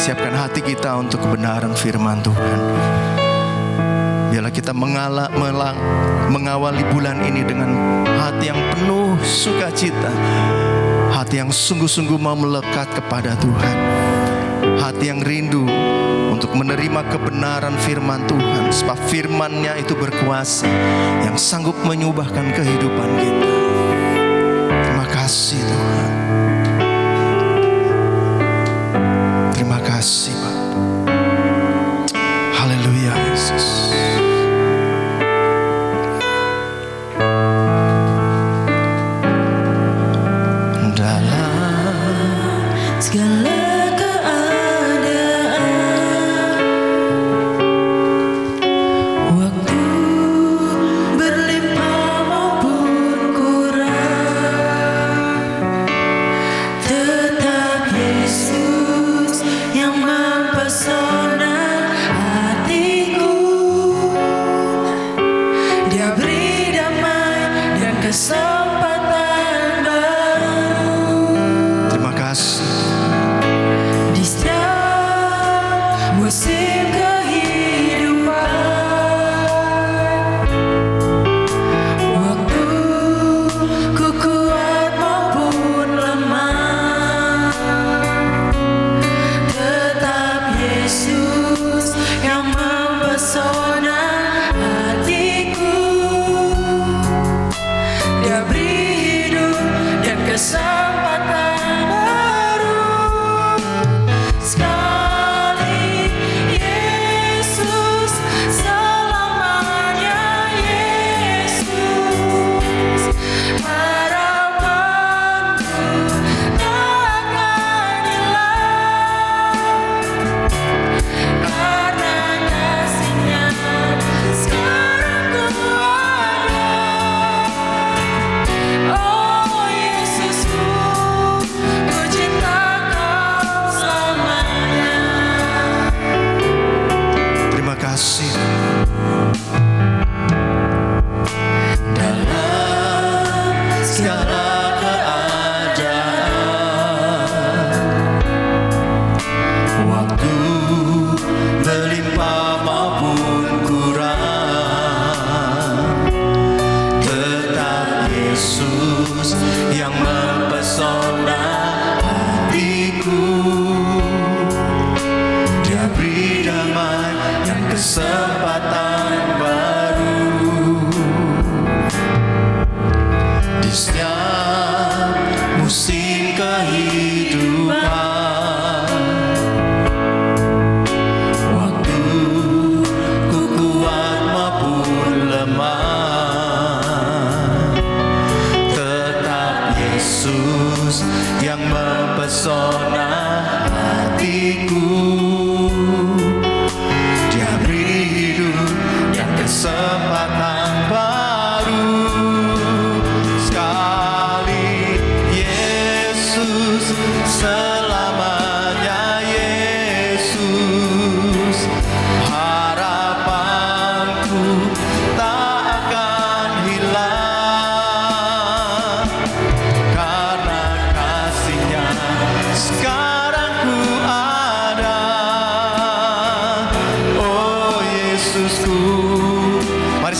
Siapkan hati kita untuk kebenaran firman Tuhan. Biarlah kita mengawali bulan ini dengan hati yang penuh sukacita, hati yang sungguh-sungguh mau melekat kepada Tuhan, hati yang rindu untuk menerima kebenaran firman Tuhan, sebab firman-Nya itu berkuasa yang sanggup menyubahkan kehidupan kita. Terima kasih Tuhan. Terima kasih Pak. Haleluya Yesus. Dalam segala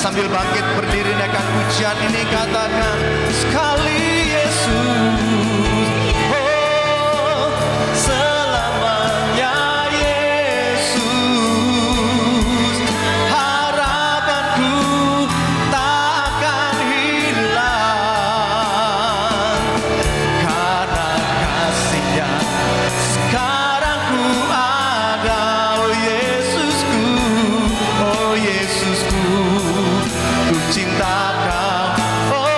sambil bangkit berdiri naikkan pujian ini, katakan sekali Yesus, oh selamanya Yesus, harapanku tak akan hilang, karena kasih-Nya sekarang ku ada. Oh Yesusku, oh Yesusku, ku cinta Kau, oh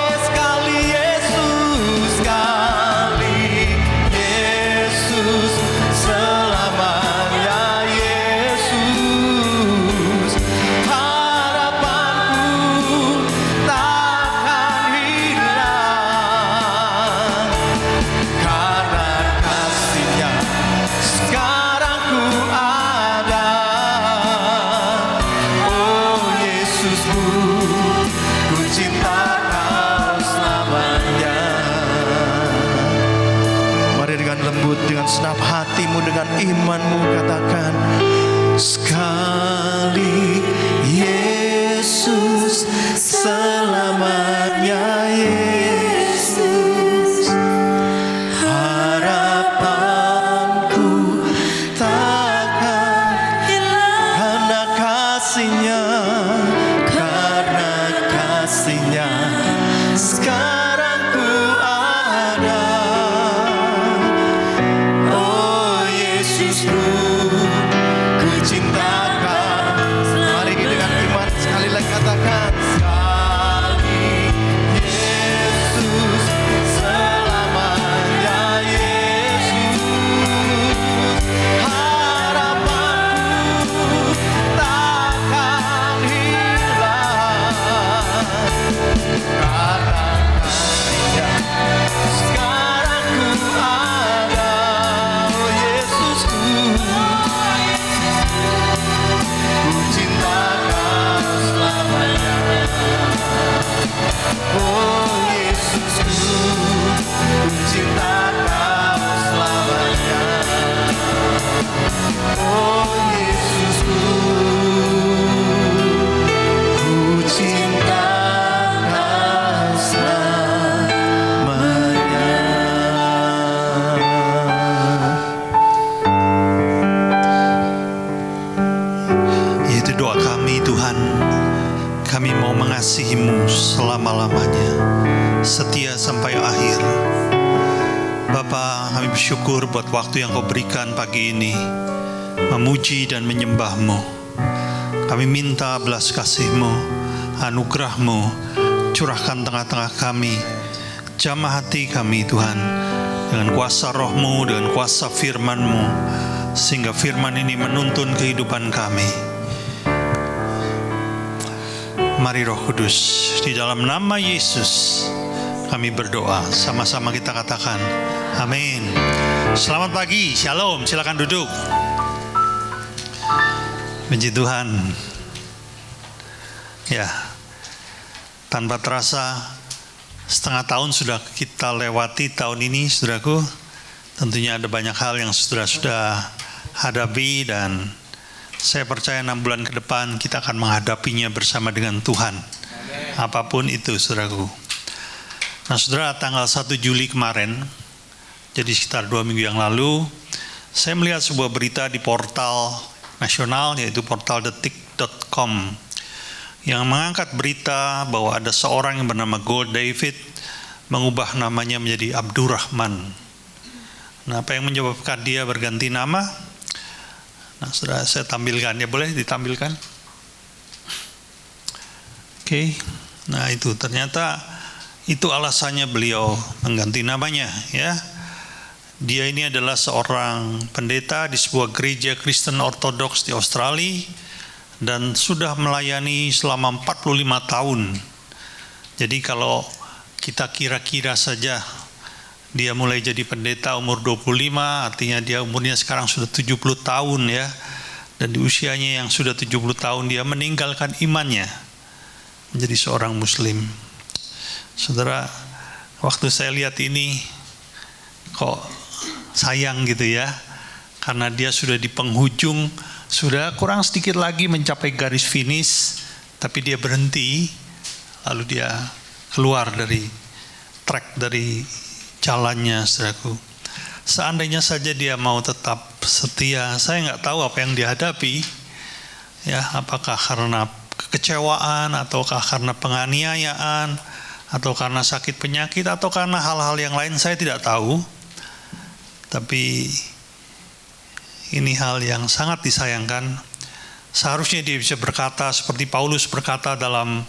Tuhanmu dengan imanmu, katakan sekali Yesus, selamanya Yesus. Harapanku takkan hilang karena kasih-Nya, karena kasih-Nya sekarang ku ada. Oh Yesusku, ku cinta Kau. Mari dengan iman sekali lagi katakan sekali Yesus, selamanya Yesus. Harapanku takkan hilang karena kasih-Nya sekarang ku ada. Oh Yesusku, ku cinta Kau selamanya. Oh Yesusku, ku cinta Kau selamanya. Oh Yesusku, ku cinta Kau selamanya. Itu doa kami, Tuhan. Kami mau mengasihi-Mu selama-lamanya, setia sampai akhir. Bapa, kami bersyukur buat waktu yang Kau berikan pagi ini, memuji dan menyembah-Mu. Kami minta belas kasih-Mu, anugerah-Mu, curahkan tengah-tengah kami, jamah hati kami Tuhan, dengan kuasa Roh-Mu, dengan kuasa firman-Mu, sehingga firman ini menuntun kehidupan kami. Mari Roh Kudus, di dalam nama Yesus kami berdoa. Sama-sama kita katakan amin. Selamat pagi, shalom, silakan duduk. Puji Tuhan. Ya, tanpa terasa setengah tahun sudah kita lewati tahun ini, saudaraku. Tentunya ada banyak hal yang sudah hadapi, dan saya percaya 6 bulan ke depan kita akan menghadapinya bersama dengan Tuhan. Apapun itu, saudaraku. Nah, saudara, tanggal 1 Juli kemarin, jadi sekitar 2 minggu yang lalu, saya melihat sebuah berita di portal nasional, yaitu portal detik.com, yang mengangkat berita bahwa ada seorang yang bernama Gold David mengubah namanya menjadi Abdurrahman. Nah, apa yang menyebabkan dia berganti nama? Nah, sudah saya tampilkan, ya boleh ditampilkan. Oke. Nah, itu ternyata itu alasannya beliau mengganti namanya, ya. Dia ini adalah seorang pendeta di sebuah gereja Kristen Ortodoks di Australia dan sudah melayani selama 45 tahun. Jadi kalau kita kira-kira saja dia mulai jadi pendeta umur 25, artinya dia umurnya sekarang sudah 70 tahun, ya. Dan di usianya yang sudah 70 tahun dia meninggalkan imannya menjadi seorang muslim. Saudara, waktu saya lihat ini kok sayang gitu ya, karena dia sudah di penghujung, sudah kurang sedikit lagi mencapai garis finish, tapi dia berhenti, lalu dia keluar dari track, dari jalannya, saudaraku. Seandainya saja dia mau tetap setia, saya nggak tahu apa yang dihadapi, ya, apakah karena kekecewaan, ataukah karena penganiayaan, atau karena sakit penyakit, atau karena hal-hal yang lain, saya tidak tahu. Tapi ini hal yang sangat disayangkan. Seharusnya dia bisa berkata seperti Paulus berkata dalam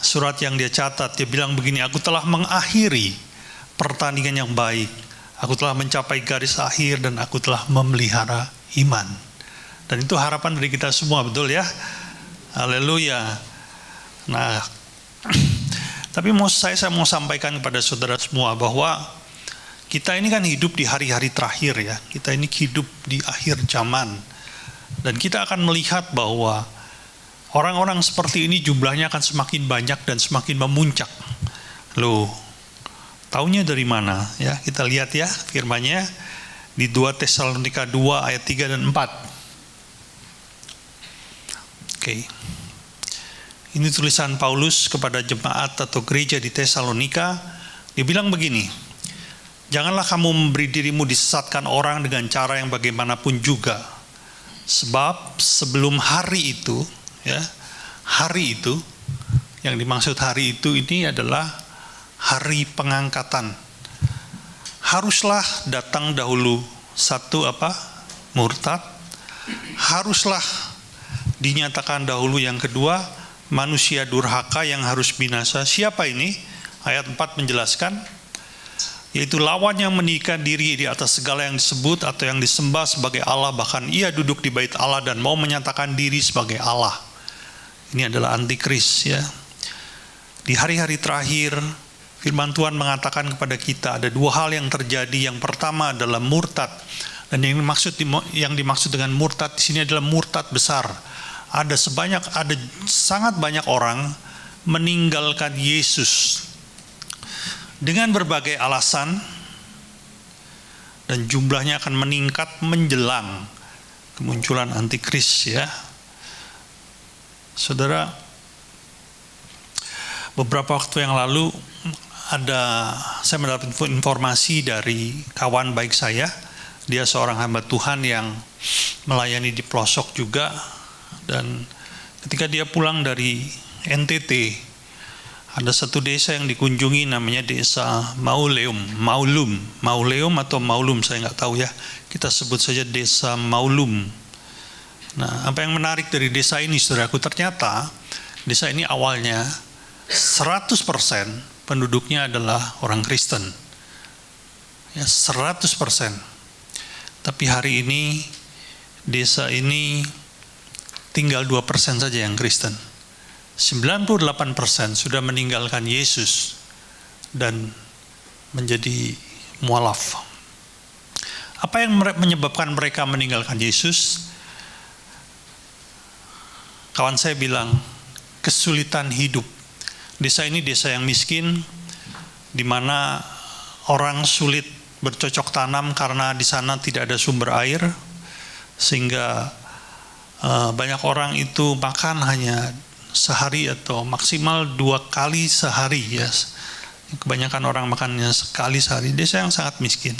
surat yang dia catat, dia bilang begini, aku telah mengakhiri pertandingan yang baik, aku telah mencapai garis akhir, dan aku telah memelihara iman. Dan itu harapan dari kita semua, betul ya? Haleluya. Nah, tapi saya mau sampaikan kepada saudara semua bahwa kita ini kan hidup di hari-hari terakhir, ya. Kita ini hidup di akhir zaman, dan kita akan melihat bahwa orang-orang seperti ini jumlahnya akan semakin banyak dan semakin memuncak. Loh, taunya dari mana? Ya, kita lihat ya firman-Nya di 2 Tesalonika 2 ayat 3 dan 4. Oke. Ini tulisan Paulus kepada jemaat atau gereja di Tesalonika. Dia bilang begini, janganlah kamu memberi dirimu disesatkan orang dengan cara yang bagaimanapun juga. Sebab sebelum hari itu, ya, hari itu, yang dimaksud hari itu ini adalah hari pengangkatan. Haruslah datang dahulu satu murtad. Haruslah dinyatakan dahulu yang kedua, manusia durhaka yang harus binasa. Siapa ini? Ayat 4 menjelaskan, yaitu lawan yang meninggikan diri di atas segala yang disebut atau yang disembah sebagai Allah, bahkan ia duduk di bait Allah dan mau menyatakan diri sebagai Allah. Ini adalah antikris, ya. Di hari-hari terakhir, firman Tuhan mengatakan kepada kita ada dua hal yang terjadi. Yang pertama adalah murtad, dan yang dimaksud dengan murtad di sini adalah murtad besar. Ada sangat banyak orang meninggalkan Yesus dengan berbagai alasan, dan jumlahnya akan meningkat menjelang kemunculan antikris, ya. Saudara, beberapa waktu yang lalu saya mendapat informasi dari kawan baik saya. Dia seorang hamba Tuhan yang melayani di pelosok juga, dan ketika dia pulang dari NTT, ada satu desa yang dikunjungi, namanya desa Maulum, atau Maulum, saya nggak tahu ya. Kita sebut saja desa Maulum. Nah, apa yang menarik dari desa ini, saudaraku, ternyata desa ini awalnya 100% penduduknya adalah orang Kristen. Ya, 100%. Tapi hari ini desa ini tinggal 2% saja yang Kristen. 98% sudah meninggalkan Yesus dan menjadi mualaf. Apa yang menyebabkan mereka meninggalkan Yesus? Kawan saya bilang, kesulitan hidup. Desa ini desa yang miskin, di mana orang sulit bercocok tanam karena di sana tidak ada sumber air, sehingga banyak orang itu makan hanya sehari atau maksimal 2 kali sehari, ya. Kebanyakan orang makannya sekali sehari. Desa yang sangat miskin,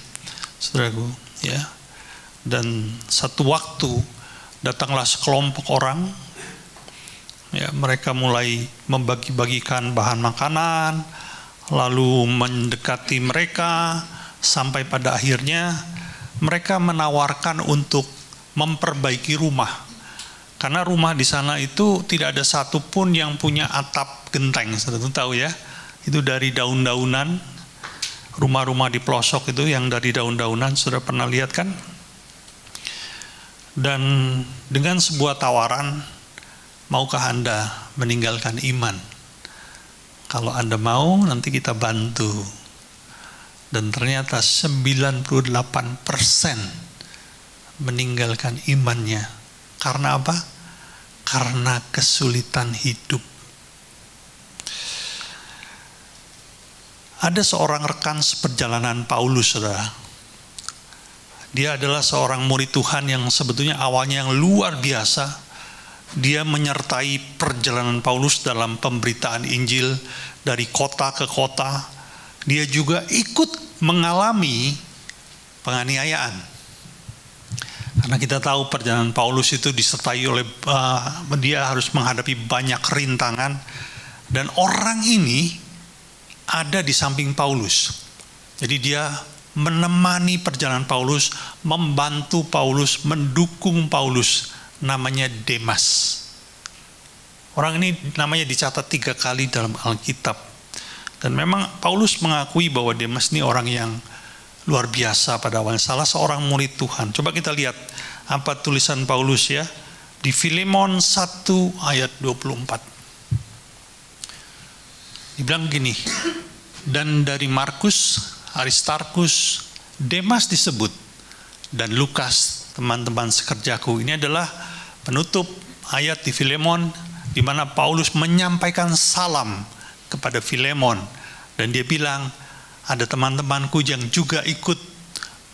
saudaraku, ya. Dan satu waktu datanglah sekelompok orang, ya, mereka mulai membagi-bagikan bahan makanan, lalu mendekati mereka, sampai pada akhirnya mereka menawarkan untuk memperbaiki rumah. Karena rumah di sana itu tidak ada satupun yang punya atap genteng, saudara tahu ya. Itu dari daun-daunan. Rumah-rumah di pelosok itu yang dari daun-daunan, saudara pernah lihat kan? Dan dengan sebuah tawaran, maukah Anda meninggalkan iman? Kalau Anda mau, nanti kita bantu. Dan ternyata 98% meninggalkan imannya. Karena apa? Karena kesulitan hidup. Ada seorang rekan seperjalanan Paulus, saudara. Dia adalah seorang murid Tuhan yang sebetulnya awalnya yang luar biasa. Dia menyertai perjalanan Paulus dalam pemberitaan Injil dari kota ke kota. Dia juga ikut mengalami penganiayaan. Karena kita tahu perjalanan Paulus itu disertai oleh dia harus menghadapi banyak rintangan, dan orang ini ada di samping Paulus. Jadi dia menemani perjalanan Paulus, membantu Paulus, mendukung Paulus. Namanya Demas. Orang ini namanya dicatat 3 kali dalam Alkitab. Dan memang Paulus mengakui bahwa Demas ini orang yang luar biasa pada awalnya, salah seorang murid Tuhan. Coba kita lihat apa tulisan Paulus, ya, di Filemon 1 ayat 24. Dibilang gini, dan dari Markus, Aristarkus, Demas disebut, dan Lukas, teman-teman sekerjaku. Ini adalah penutup ayat di Filemon, di mana Paulus menyampaikan salam kepada Filemon, dan dia bilang, ada teman-temanku yang juga ikut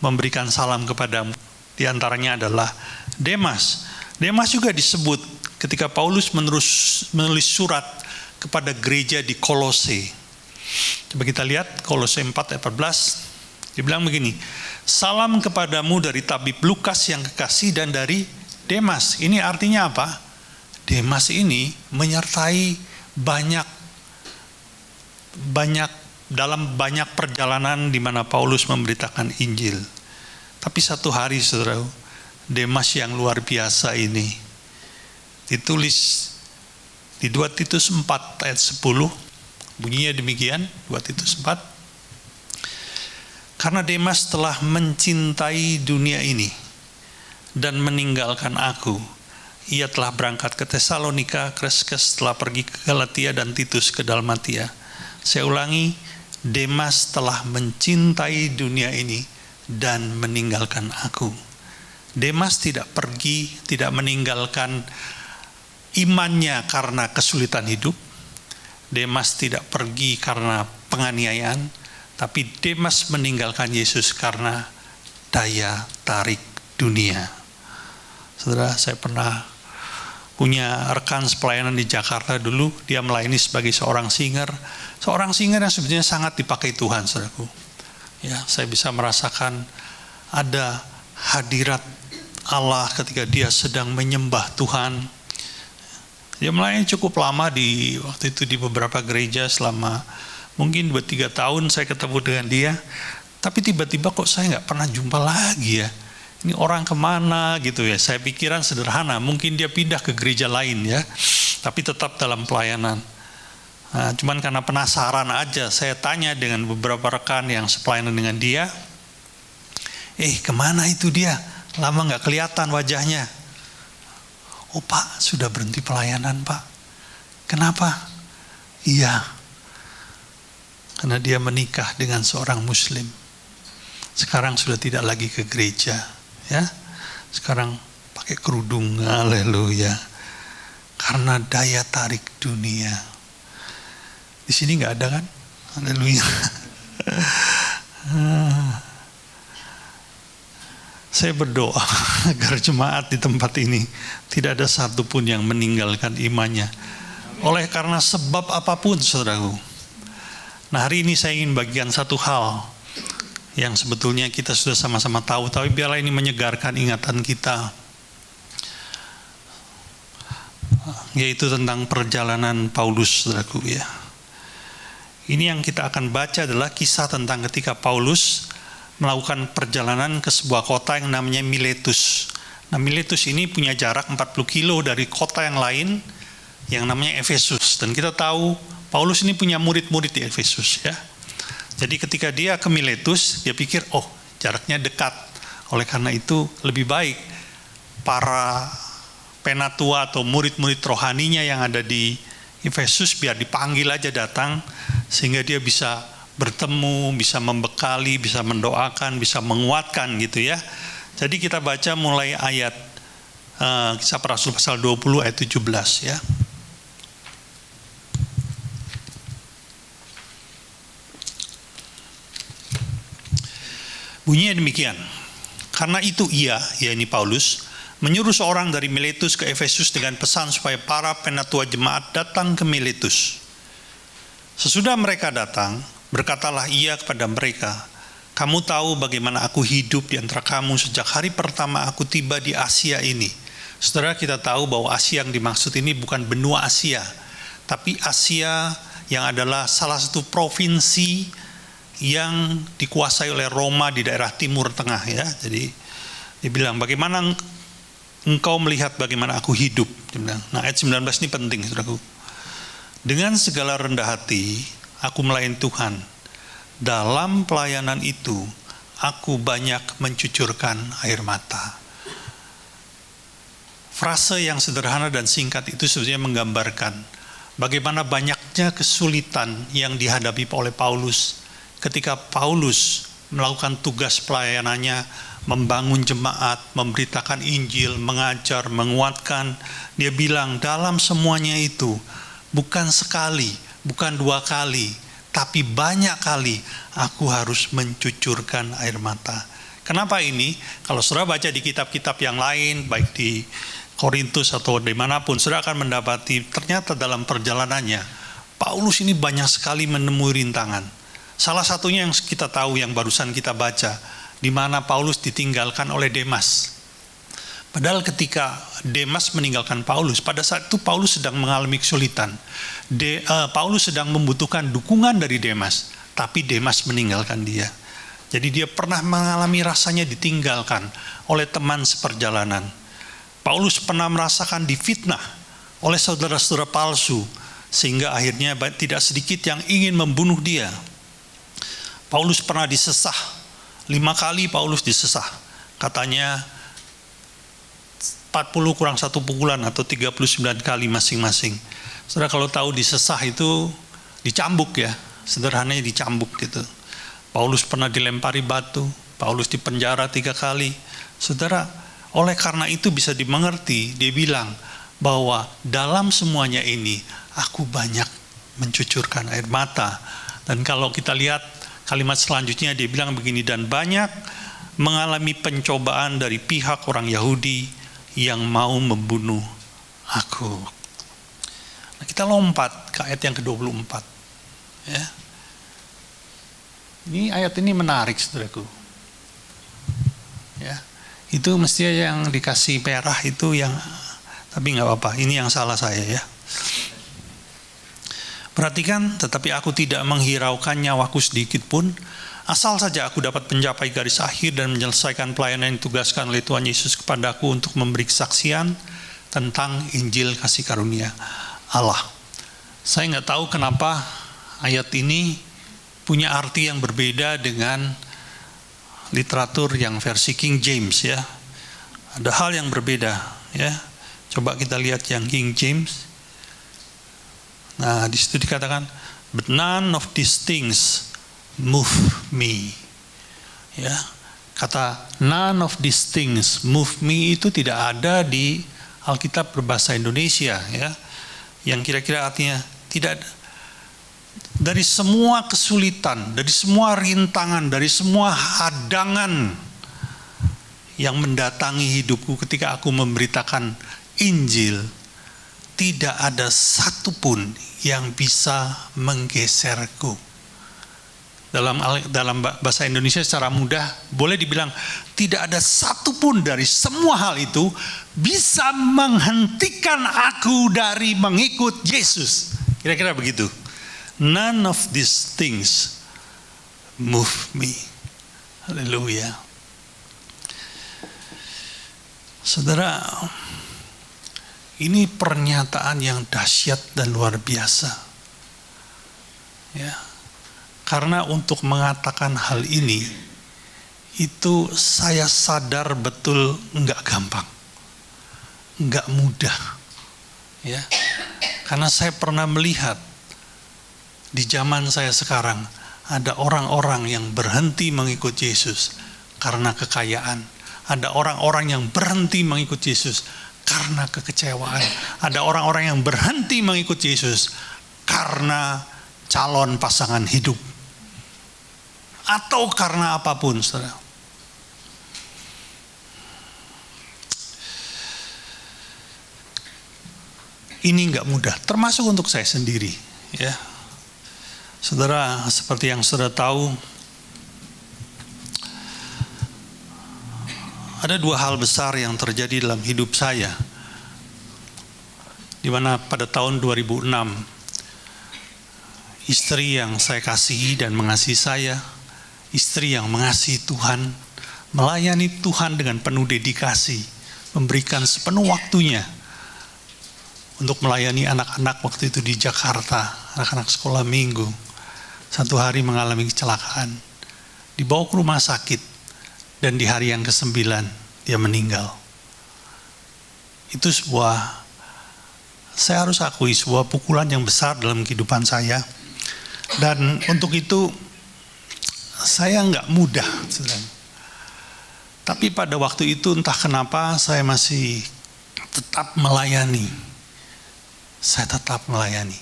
memberikan salam kepadamu. Di antaranya adalah Demas. Demas juga disebut ketika Paulus menulis surat kepada gereja di Kolose. Coba kita lihat Kolose 4 ayat 14. Dia bilang begini, salam kepadamu dari tabib Lukas yang kekasih dan dari Demas. Ini artinya apa? Demas ini menyertai dalam banyak perjalanan di mana Paulus memberitakan Injil. Tapi satu hari, saudara, Demas yang luar biasa ini ditulis di 2 Titus 4 ayat 10, bunyinya demikian, 2 Titus 4. Karena Demas telah mencintai dunia ini dan meninggalkan aku. Ia telah berangkat ke Tesalonika, Kreskes telah pergi ke Galatia, dan Titus ke Dalmatia. Saya ulangi, Demas telah mencintai dunia ini dan meninggalkan aku. Demas tidak pergi, tidak meninggalkan imannya karena kesulitan hidup. Demas tidak pergi karena penganiayaan, tapi Demas meninggalkan Yesus karena daya tarik dunia. Saudara, saya pernah punya rekan pelayanan di Jakarta dulu. Dia melayani sebagai seorang singer yang sebenarnya sangat dipakai Tuhan, saudaraku. Ya, saya bisa merasakan ada hadirat Allah ketika dia sedang menyembah Tuhan. Dia melayani cukup lama waktu itu di beberapa gereja, selama mungkin 2-3 tahun saya ketemu dengan dia. Tapi tiba-tiba kok saya nggak pernah jumpa lagi ya. Ini orang kemana gitu ya. Saya pikiran sederhana, mungkin dia pindah ke gereja lain ya, tapi tetap dalam pelayanan. Nah, cuman karena penasaran aja, saya tanya dengan beberapa rekan yang sepelayanan dengan dia, kemana itu dia? Lama nggak kelihatan wajahnya. Oh Pak, sudah berhenti pelayanan Pak. Kenapa? Iya, karena dia menikah dengan seorang Muslim. Sekarang sudah tidak lagi ke gereja. Ya, sekarang pakai kerudung, haleluya. Karena daya tarik dunia. Di sini nggak ada kan? Haleluya. Saya berdoa agar jemaat di tempat ini tidak ada satupun yang meninggalkan imannya oleh karena sebab apapun, saudaraku. Nah, hari ini saya ingin bagikan satu hal yang sebetulnya kita sudah sama-sama tahu, tapi biarlah ini menyegarkan ingatan kita, yaitu tentang perjalanan Paulus, saudaraku ya. Ini yang kita akan baca adalah kisah tentang ketika Paulus melakukan perjalanan ke sebuah kota yang namanya Miletus. Nah, Miletus ini punya jarak 40 kilo dari kota yang lain yang namanya Efesus. Dan kita tahu Paulus ini punya murid-murid di Efesus ya. Jadi ketika dia ke Miletus, dia pikir, jaraknya dekat. Oleh karena itu lebih baik para penatua atau murid-murid rohaninya yang ada di Efesus biar dipanggil aja datang, sehingga dia bisa bertemu, bisa membekali, bisa mendoakan, bisa menguatkan gitu ya. Jadi kita baca mulai ayat Kisah Para Rasul pasal 20 ayat 17 ya. Bunyinya demikian. Karena itu ia, yakni Paulus, menyuruh seorang dari Miletus ke Efesus dengan pesan supaya para penatua jemaat datang ke Miletus. Sesudah mereka datang, berkatalah ia kepada mereka, kamu tahu bagaimana aku hidup di antara kamu sejak hari pertama aku tiba di Asia ini. Saudara, kita tahu bahwa Asia yang dimaksud ini bukan benua Asia, tapi Asia yang adalah salah satu provinsi yang dikuasai oleh Roma di daerah Timur Tengah ya. Jadi dia bilang, bagaimana engkau melihat bagaimana aku hidup? Dia bilang. Nah, ayat 19 ini penting, saudaraku. Dengan segala rendah hati aku melayani Tuhan. Dalam pelayanan itu aku banyak mencucurkan air mata. Frase yang sederhana dan singkat itu sebenarnya menggambarkan bagaimana banyaknya kesulitan yang dihadapi oleh Paulus ketika Paulus melakukan tugas pelayanannya, membangun jemaat, memberitakan Injil, mengajar, menguatkan. Dia bilang dalam semuanya itu bukan sekali, bukan 2 kali, tapi banyak kali aku harus mencucurkan air mata. Kenapa ini? Kalau saudara baca di kitab-kitab yang lain, baik di Korintus atau dimanapun, saudara akan mendapati ternyata dalam perjalanannya, Paulus ini banyak sekali menemui rintangan. Salah satunya yang kita tahu, yang barusan kita baca, di mana Paulus ditinggalkan oleh Demas. Padahal ketika Demas meninggalkan Paulus, pada saat itu Paulus sedang mengalami kesulitan. Paulus sedang membutuhkan dukungan dari Demas, tapi Demas meninggalkan dia. Jadi dia pernah mengalami rasanya ditinggalkan oleh teman seperjalanan. Paulus pernah merasakan difitnah oleh saudara-saudara palsu, sehingga akhirnya tidak sedikit yang ingin membunuh dia. Paulus pernah disesah, 5 kali Paulus disesah. Katanya 40 kurang 1 pukulan atau 39 kali masing-masing. Saudara kalau tahu disesah itu dicambuk ya, sederhananya dicambuk gitu. Paulus pernah dilempari batu, Paulus dipenjara 3 kali. Saudara, oleh karena itu bisa dimengerti, dia bilang bahwa dalam semuanya ini aku banyak mencucurkan air mata. Dan kalau kita lihat kalimat selanjutnya dia bilang begini, dan banyak mengalami pencobaan dari pihak orang Yahudi yang mau membunuh aku. Nah, kita lompat ke ayat yang ke-24. Ya. Ini ayat ini menarik, saudaraku. Ya. Itu mestinya yang dikasih merah itu yang, tapi nggak apa-apa. Ini yang salah saya ya. Perhatikan, tetapi aku tidak menghiraukan nyawaku sedikit pun, asal saja aku dapat mencapai garis akhir dan menyelesaikan pelayanan yang ditugaskan oleh Tuhan Yesus kepadaku untuk memberi kesaksian tentang Injil kasih karunia Allah. Saya nggak tahu kenapa ayat ini punya arti yang berbeda dengan literatur yang versi King James ya. Ada hal yang berbeda ya. Coba kita lihat yang King James. Nah, di situ dikatakan, but none of these things move me. Ya, kata none of these things move me itu tidak ada di Alkitab berbahasa Indonesia ya. Yang kira-kira artinya tidak. Dari semua kesulitan, dari semua rintangan, dari semua hadangan yang mendatangi hidupku ketika aku memberitakan Injil, tidak ada satupun yang bisa menggeserku. Dalam bahasa Indonesia secara mudah boleh dibilang tidak ada satupun dari semua hal itu bisa menghentikan aku dari mengikut Yesus. Kira-kira begitu. None of these things move me. Haleluya. Saudara, ini pernyataan yang dahsyat dan luar biasa. Ya. Karena untuk mengatakan hal ini, itu saya sadar betul enggak gampang, enggak mudah, ya. Karena saya pernah melihat di zaman saya sekarang ada orang-orang yang berhenti mengikut Yesus karena kekayaan, ada orang-orang yang berhenti mengikut Yesus karena kekecewaan, ada orang-orang yang berhenti mengikut Yesus karena calon pasangan hidup. Atau karena apapun, saudara. Ini enggak mudah, termasuk untuk saya sendiri, ya. Saudara, seperti yang saudara tahu, ada 2 hal besar yang terjadi dalam hidup saya, di mana pada tahun 2006, istri yang saya kasihi dan mengasihi saya, istri yang mengasihi Tuhan, melayani Tuhan dengan penuh dedikasi, memberikan sepenuh waktunya untuk melayani anak-anak waktu itu di Jakarta, anak-anak sekolah minggu. Satu hari mengalami kecelakaan, dibawa ke rumah sakit, dan di hari yang ke-9 dia meninggal. Itu saya harus akui, sebuah pukulan yang besar dalam kehidupan saya. Dan untuk itu saya nggak mudah, saudara. Tapi pada waktu itu entah kenapa saya masih tetap melayani. Saya tetap melayani.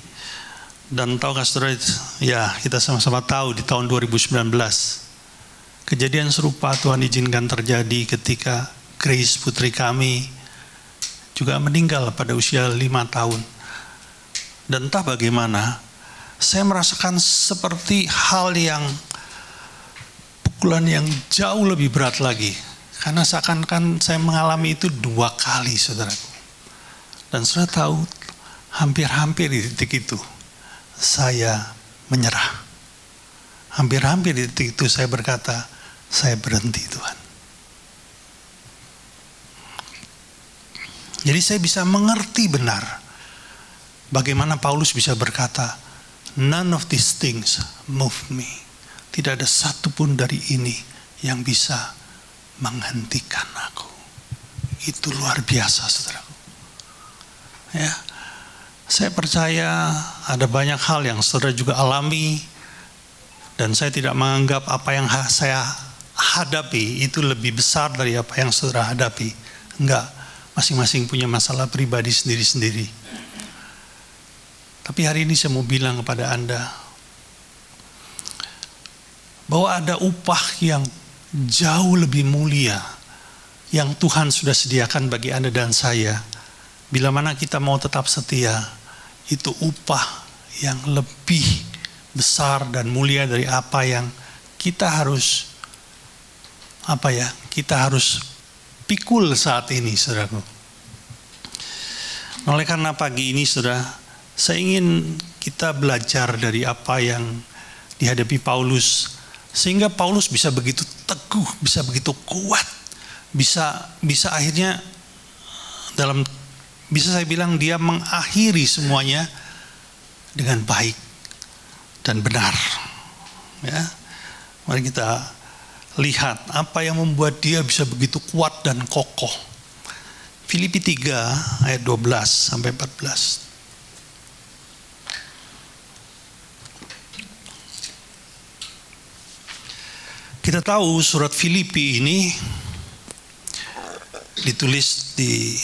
Dan tahukah saudara, ya kita sama-sama tahu di tahun 2019 Kejadian serupa Tuhan izinkan terjadi ketika Grace putri kami juga meninggal pada usia 5 tahun. Dan entah bagaimana, saya merasakan seperti hal yang pukulan yang jauh lebih berat lagi. Karena seakan-akan saya mengalami itu 2 kali, saudaraku. Dan saudara tahu, hampir-hampir di titik itu saya menyerah. Hampir-hampir di titik itu saya berkata, saya berhenti Tuhan. Jadi saya bisa mengerti benar bagaimana Paulus bisa berkata, none of these things move me. Tidak ada satupun dari ini yang bisa menghentikan aku. Itu luar biasa, saudaraku. Ya, saya percaya ada banyak hal yang saudara juga alami, dan saya tidak menganggap apa yang saya hadapi itu lebih besar dari apa yang saudara hadapi. Enggak, masing-masing punya masalah pribadi sendiri-sendiri. Tapi hari ini saya mau bilang kepada Anda bahwa ada upah yang jauh lebih mulia yang Tuhan sudah sediakan bagi Anda dan saya. Bila mana kita mau tetap setia, itu upah yang lebih besar dan mulia dari apa yang kita harus pikul saat ini, saudaraku. Oleh karena pagi ini, saudara, saya ingin kita belajar dari apa yang dihadapi Paulus, sehingga Paulus bisa begitu teguh, bisa begitu kuat, bisa akhirnya bisa saya bilang dia mengakhiri semuanya dengan baik dan benar. Ya, mari kita lihat apa yang membuat dia bisa begitu kuat dan kokoh. Filipi 3 ayat 12 sampai 14. Kita tahu surat Filipi ini ditulis di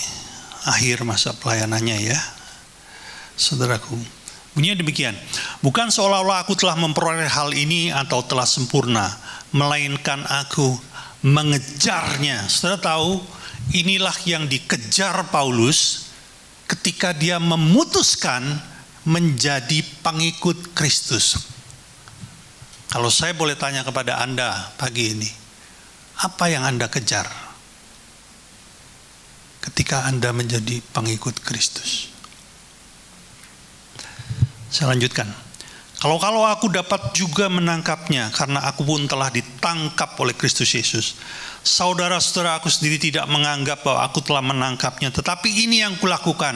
akhir masa pelayanannya, ya, saudaraku. Bunyinya demikian, bukan seolah-olah aku telah memperoleh hal ini atau telah sempurna, melainkan aku mengejarnya. Saudara tahu, inilah yang dikejar Paulus ketika dia memutuskan menjadi pengikut Kristus. Kalau saya boleh tanya kepada Anda pagi ini, apa yang Anda kejar ketika Anda menjadi pengikut Kristus? Saya lanjutkan. Kalau aku dapat juga menangkapnya, karena aku pun telah ditangkap oleh Kristus Yesus. Saudara-saudara, aku sendiri tidak menganggap bahwa aku telah menangkapnya, tetapi ini yang kulakukan.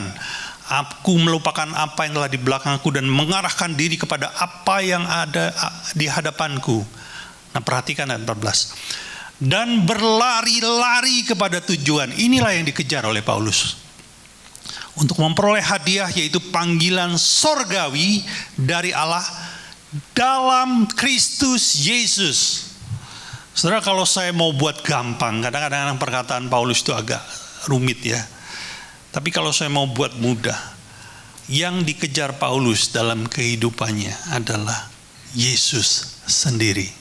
Aku melupakan apa yang telah di belakangku dan mengarahkan diri kepada apa yang ada di hadapanku. Nah, perhatikan ayat 14. Dan berlari-lari kepada tujuan. Inilah yang dikejar oleh Paulus. Untuk memperoleh hadiah, yaitu panggilan sorgawi dari Allah dalam Kristus Yesus. Saudara, kalau saya mau buat gampang, kadang-kadang perkataan Paulus itu agak rumit, ya. Tapi kalau saya mau buat mudah, yang dikejar Paulus dalam kehidupannya adalah Yesus sendiri.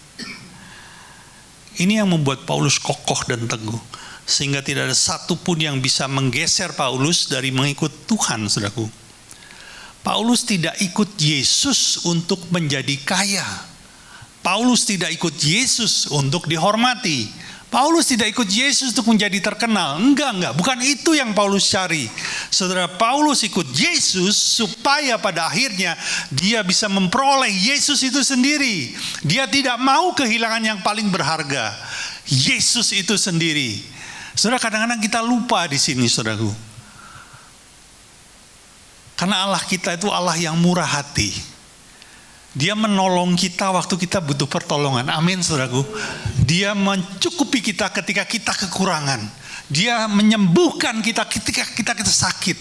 Ini yang membuat Paulus kokoh dan teguh, sehingga tidak ada satupun yang bisa menggeser Paulus dari mengikut Tuhan, saudaraku. Paulus tidak ikut Yesus untuk menjadi kaya. Paulus tidak ikut Yesus untuk dihormati. Paulus tidak ikut Yesus untuk menjadi terkenal. Enggak, bukan itu yang Paulus cari. Saudara, Paulus ikut Yesus supaya pada akhirnya dia bisa memperoleh Yesus itu sendiri. Dia tidak mau kehilangan yang paling berharga, Yesus itu sendiri. Saudara, kadang-kadang kita lupa di sini, saudaraku. Karena Allah kita itu Allah yang murah hati. Dia menolong kita waktu kita butuh pertolongan. Amin, saudaraku. Dia mencukupi kita ketika kita kekurangan. Dia menyembuhkan kita ketika kita sakit.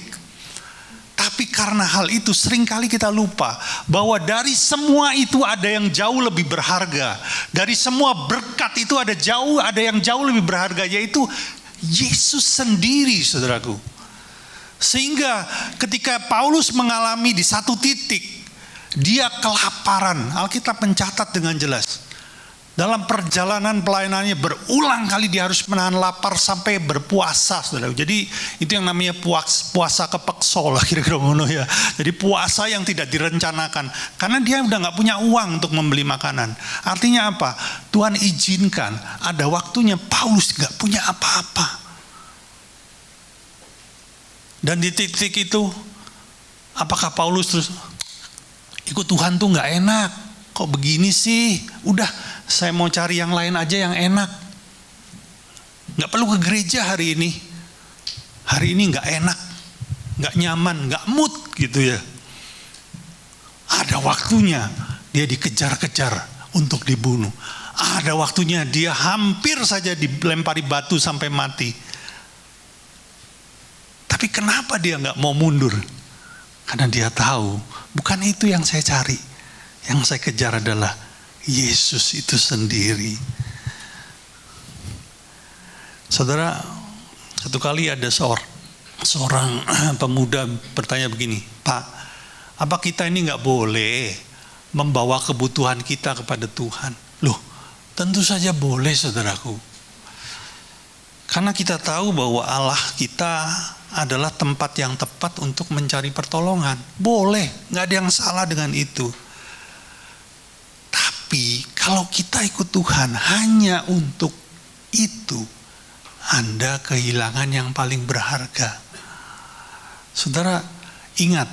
Tapi karena hal itu seringkali kita lupa bahwa dari semua itu ada yang jauh lebih berharga. Dari semua berkat itu ada yang jauh lebih berharga, yaitu Yesus sendiri, saudaraku. Sehingga ketika Paulus mengalami di satu titik dia kelaparan, Alkitab mencatat dengan jelas Dalam perjalanan pelayanannya berulang kali dia harus menahan lapar sampai berpuasa, saudara. Jadi itu yang namanya puasa kepekso lah kira-kira ngono ya. Jadi puasa yang tidak direncanakan karena dia udah nggak punya uang untuk membeli makanan. Artinya apa? Tuhan izinkan ada waktunya Paulus nggak punya apa-apa. Dan di titik itu, apakah Paulus terus ikut Tuhan tuh nggak enak? Kok begini sih? Udah, saya mau cari yang lain aja yang enak. Nggak perlu ke gereja hari ini. Hari ini nggak enak, nggak nyaman, nggak mood gitu ya. Ada waktunya dia dikejar-kejar untuk dibunuh. Ada waktunya dia hampir saja dilempari batu sampai mati. Tapi kenapa dia nggak mau mundur? Karena dia tahu bukan itu yang saya cari. Yang saya kejar adalah Yesus itu sendiri. Saudara, satu kali ada seorang pemuda bertanya begini, Pak, apa kita ini nggak boleh membawa kebutuhan kita kepada Tuhan? Loh, tentu saja boleh, saudaraku. Karena kita tahu bahwa Allah kita adalah tempat yang tepat untuk mencari pertolongan. Boleh, nggak ada yang salah dengan itu. Tapi kalau kita ikut Tuhan hanya untuk itu, Anda kehilangan yang paling berharga. Saudara, ingat,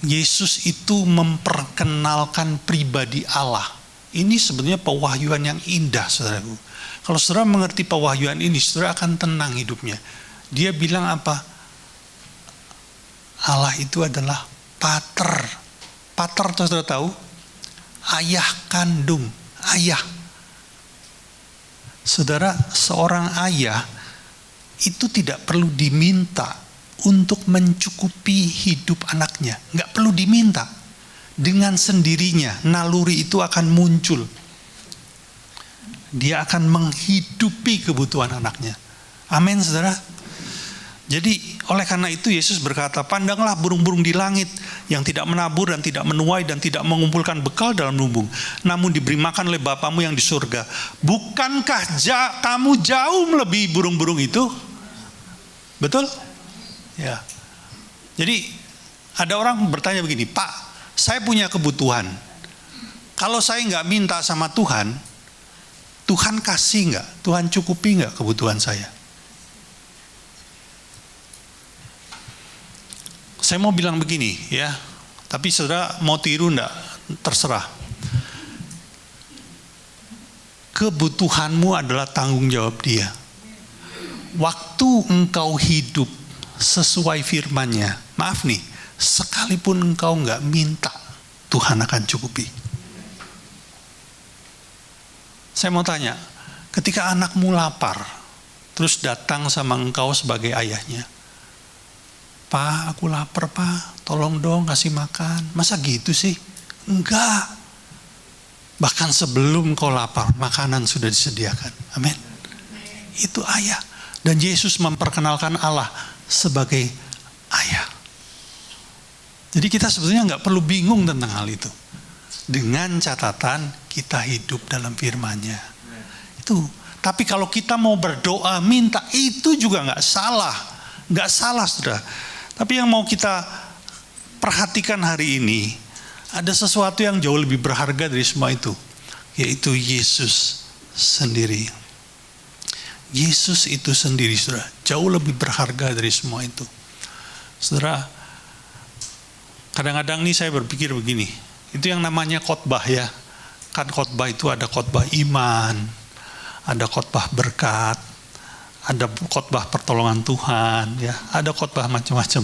Yesus itu memperkenalkan pribadi Allah. Ini sebenarnya pewahyuan yang indah, saudaraku. Kalau saudara mengerti pewahyuan ini, saudara akan tenang hidupnya. Dia bilang apa? Allah itu adalah pater. Pater, saudara tahu? Ayah kandung, ayah. Saudara, seorang ayah itu tidak perlu diminta untuk mencukupi hidup anaknya. Nggak perlu diminta. Dengan sendirinya, naluri itu akan muncul. Dia akan menghidupi kebutuhan anaknya. Amin, saudara. Jadi oleh karena itu Yesus berkata, pandanglah burung-burung di langit yang tidak menabur dan tidak menuai dan tidak mengumpulkan bekal dalam lumbung, namun diberi makan oleh Bapamu yang di surga. Bukankah kamu jauh melebihi burung-burung itu? Betul? Ya. Jadi ada orang bertanya begini, Pak, saya punya kebutuhan. Kalau saya nggak minta sama Tuhan, Tuhan kasih nggak? Tuhan cukupi nggak kebutuhan saya? Saya mau bilang begini ya, tapi saudara mau tiru enggak, terserah. Kebutuhanmu adalah tanggung jawab Dia. Waktu engkau hidup sesuai firman-Nya, maaf nih, sekalipun engkau enggak minta, Tuhan akan cukupi. Saya mau tanya, ketika anakmu lapar, terus datang sama engkau sebagai ayahnya, Pak, aku lapar, Pak. Tolong dong kasih makan. Masa gitu sih? Enggak. Bahkan sebelum kau lapar, makanan sudah disediakan. Amin. Itu ayah. Dan Yesus memperkenalkan Allah sebagai ayah. Jadi kita sebetulnya nggak perlu bingung tentang hal itu. Dengan catatan kita hidup dalam firman-Nya. Itu. Tapi kalau kita mau berdoa, minta, itu juga nggak salah. Nggak salah, saudara. Tapi yang mau kita perhatikan hari ini, ada sesuatu yang jauh lebih berharga dari semua itu, yaitu Yesus sendiri. Yesus itu sendiri, saudara, jauh lebih berharga dari semua itu. Saudara, kadang-kadang nih saya berpikir begini, itu yang namanya khotbah ya. Kan khotbah itu ada khotbah iman, ada khotbah berkat, ada khotbah pertolongan Tuhan, ya, ada khotbah macam-macam.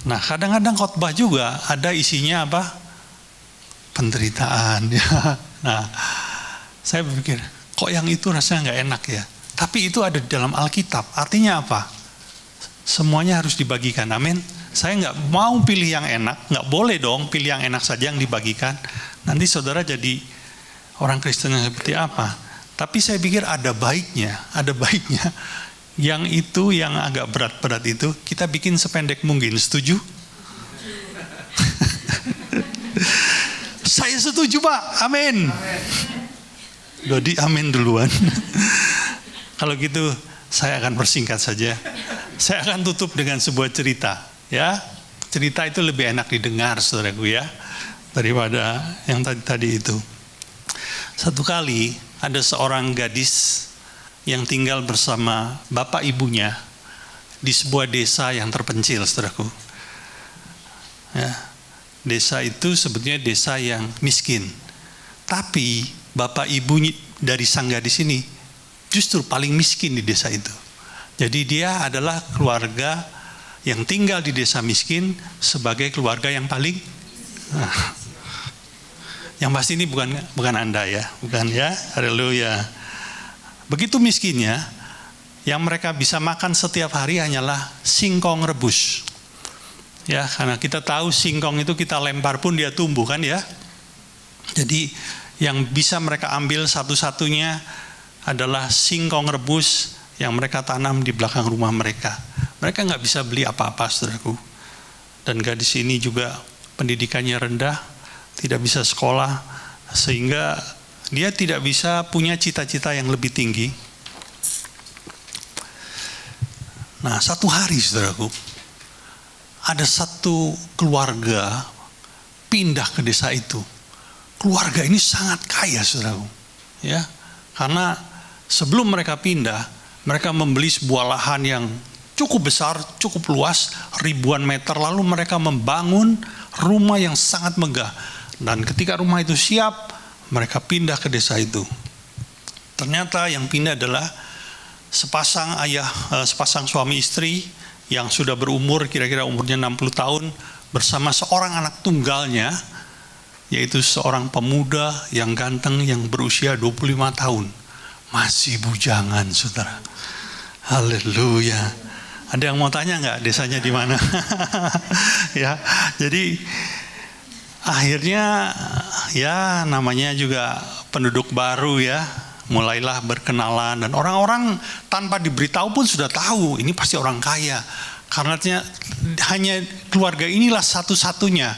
Nah, kadang-kadang khotbah juga ada isinya apa? Penderitaan, ya. Nah, saya berpikir, kok yang itu rasanya nggak enak ya? Tapi itu ada di dalam Alkitab. Artinya apa? Semuanya harus dibagikan. Amin. Saya nggak mau pilih yang enak, nggak boleh dong pilih yang enak saja yang dibagikan. Nanti saudara jadi orang Kristen yang seperti apa? Tapi saya pikir ada baiknya yang itu yang agak berat-berat itu kita bikin sependek mungkin. Setuju? Saya setuju, Pak. Amin. Dodi amin duluan. Kalau gitu saya akan persingkat saja. Saya akan tutup dengan sebuah cerita, ya. Cerita itu lebih enak didengar, saudaraku, ya, daripada yang tadi itu. Satu kali ada seorang gadis yang tinggal bersama bapak ibunya di sebuah desa yang terpencil, saudaraku. Ya, desa itu sebetulnya desa yang miskin. Tapi bapak ibu dari sang gadis ini justru paling miskin di desa itu. Jadi dia adalah keluarga yang tinggal di desa miskin sebagai keluarga yang paling yang pasti ini bukan Anda ya, bukan ya. Haleluya. Begitu miskinnya, yang mereka bisa makan setiap hari hanyalah singkong rebus. Ya, karena kita tahu singkong itu kita lempar pun dia tumbuh kan ya. Jadi yang bisa mereka ambil satu-satunya adalah singkong rebus yang mereka tanam di belakang rumah mereka. Mereka nggak bisa beli apa-apa, saudaraku. Dan gadis ini juga pendidikannya rendah, tidak bisa sekolah, sehingga dia tidak bisa punya cita-cita yang lebih tinggi. Nah, satu hari, saudaraku, ada satu keluarga pindah ke desa itu. Keluarga ini sangat kaya, saudaraku, ya, karena sebelum mereka pindah, mereka membeli sebuah lahan yang cukup besar, cukup luas, ribuan meter. Lalu mereka membangun rumah yang sangat megah. Dan ketika rumah itu siap, mereka pindah ke desa itu. Ternyata yang pindah adalah sepasang suami istri yang sudah berumur, kira-kira umurnya 60 tahun, bersama seorang anak tunggalnya, yaitu seorang pemuda yang ganteng yang berusia 25 tahun. Masih bujangan, saudara. Haleluya. Ada yang mau tanya nggak desanya di mana? Ya, jadi akhirnya ya namanya juga penduduk baru ya, mulailah berkenalan dan orang-orang tanpa diberitahu pun sudah tahu ini pasti orang kaya. Karena hanya keluarga inilah satu-satunya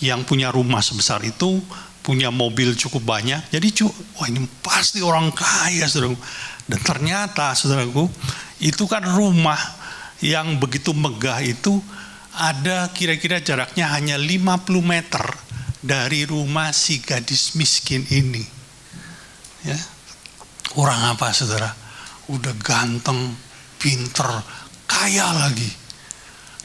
yang punya rumah sebesar itu, punya mobil cukup banyak. Jadi wah ini pasti orang kaya, saudaraku. Dan ternyata, saudaraku, itu kan rumah yang begitu megah itu ada kira-kira jaraknya hanya 50 meter dari rumah si gadis miskin ini. Ya. Orang apa, saudara? Udah ganteng, pinter, kaya lagi.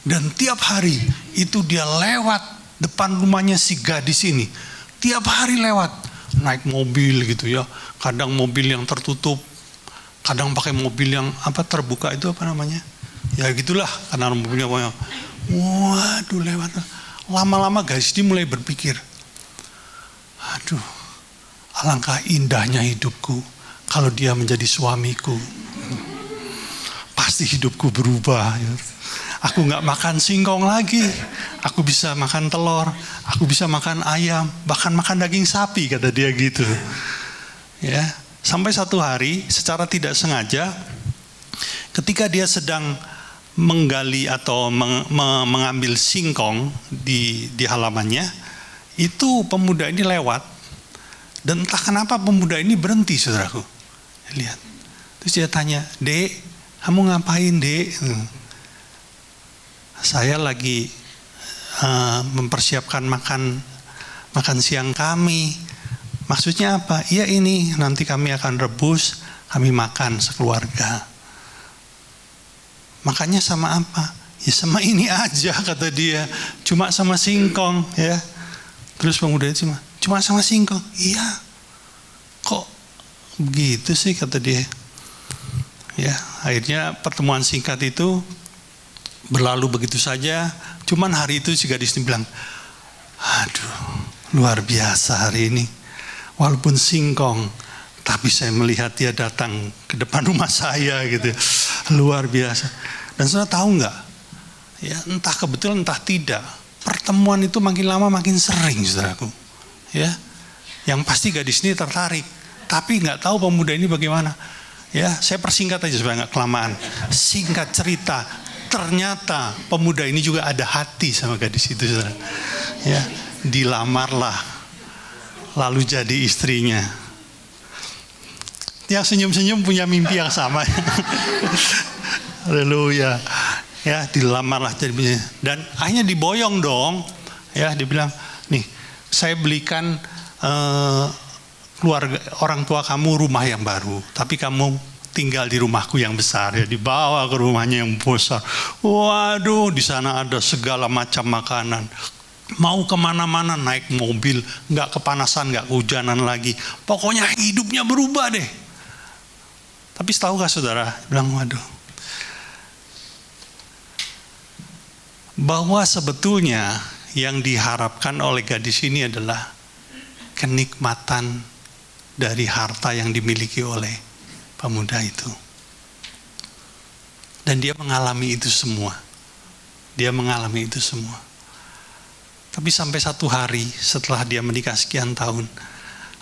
Dan tiap hari itu dia lewat depan rumahnya si gadis ini. Tiap hari lewat, naik mobil gitu ya. Kadang mobil yang tertutup, kadang pakai mobil yang terbuka itu apa namanya? Ya gitulah, karena mobilnya banyak. Waduh, lewat. Lama-lama gadis ini mulai berpikir, aduh, alangkah indahnya hidupku kalau dia menjadi suamiku. Pasti hidupku berubah. Aku nggak makan singkong lagi, aku bisa makan telur, aku bisa makan ayam, bahkan makan daging sapi, kata dia gitu. Ya, sampai satu hari secara tidak sengaja, ketika dia sedang menggali atau mengambil singkong di halamannya, itu pemuda ini lewat, dan entah kenapa pemuda ini berhenti, saudaraku. Lihat, terus dia tanya, "Dek, kamu ngapain, Dek?" Saya lagi mempersiapkan makan siang kami. Maksudnya apa? Iya, ini nanti kami akan rebus, kami makan sekeluarga. Makannya sama apa? Ya sama ini aja, kata dia. Cuma sama singkong, ya. Terus pemuda itu cuma sama singkong. Iya. Kok begitu sih, kata dia. Ya, akhirnya pertemuan singkat itu berlalu begitu saja. Cuman hari itu si gadis ini bilang, aduh, luar biasa hari ini. Walaupun singkong, tapi saya melihat dia datang ke depan rumah saya gitu. Luar biasa. Dan saudara tahu nggak? Ya, entah kebetulan entah tidak, pertemuan itu makin lama makin sering, saudaraku. Ya, yang pasti gadis ini tertarik, tapi nggak tahu pemuda ini bagaimana. Ya, saya persingkat aja supaya nggak kelamaan. Singkat cerita, ternyata pemuda ini juga ada hati sama gadis itu, saudara. Ya, dilamarlah, lalu jadi istrinya. Yang senyum-senyum punya mimpi yang sama. Haleluya. Ya, dilamarlah jadi, dan akhirnya diboyong dong. Ya, dibilang, nih, saya belikan keluarga orang tua kamu rumah yang baru, tapi kamu tinggal di rumahku yang besar. Ya, dibawa ke rumahnya yang besar. Waduh, di sana ada segala macam makanan. Mau kemana-mana naik mobil, nggak kepanasan, nggak kehujanan lagi. Pokoknya hidupnya berubah deh. Tapi tahukah saudara, bilang waduh, bahwa sebetulnya yang diharapkan oleh gadis ini adalah kenikmatan dari harta yang dimiliki oleh pemuda itu. Dan dia mengalami itu semua. Dia mengalami itu semua. Tapi sampai satu hari setelah dia menikah sekian tahun,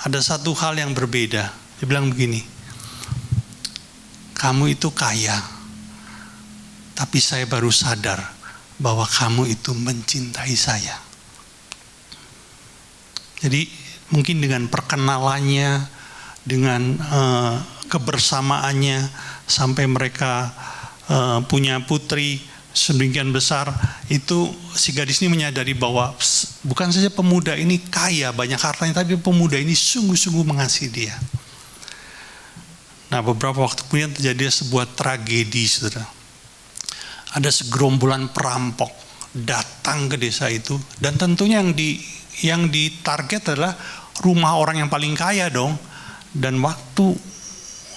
ada satu hal yang berbeda. Dia bilang begini, kamu itu kaya, tapi saya baru sadar bahwa kamu itu mencintai saya. Jadi mungkin dengan perkenalannya, dengan kebersamaannya, sampai mereka punya putri sedemikian besar, itu si gadis ini menyadari bahwa bukan saja pemuda ini kaya banyak hartanya, tapi pemuda ini sungguh-sungguh mengasihi dia. Nah, beberapa waktu kemudian terjadi sebuah tragedi, saudara. Ada segerombolan perampok datang ke desa itu, dan tentunya yang ditarget adalah rumah orang yang paling kaya dong. Dan waktu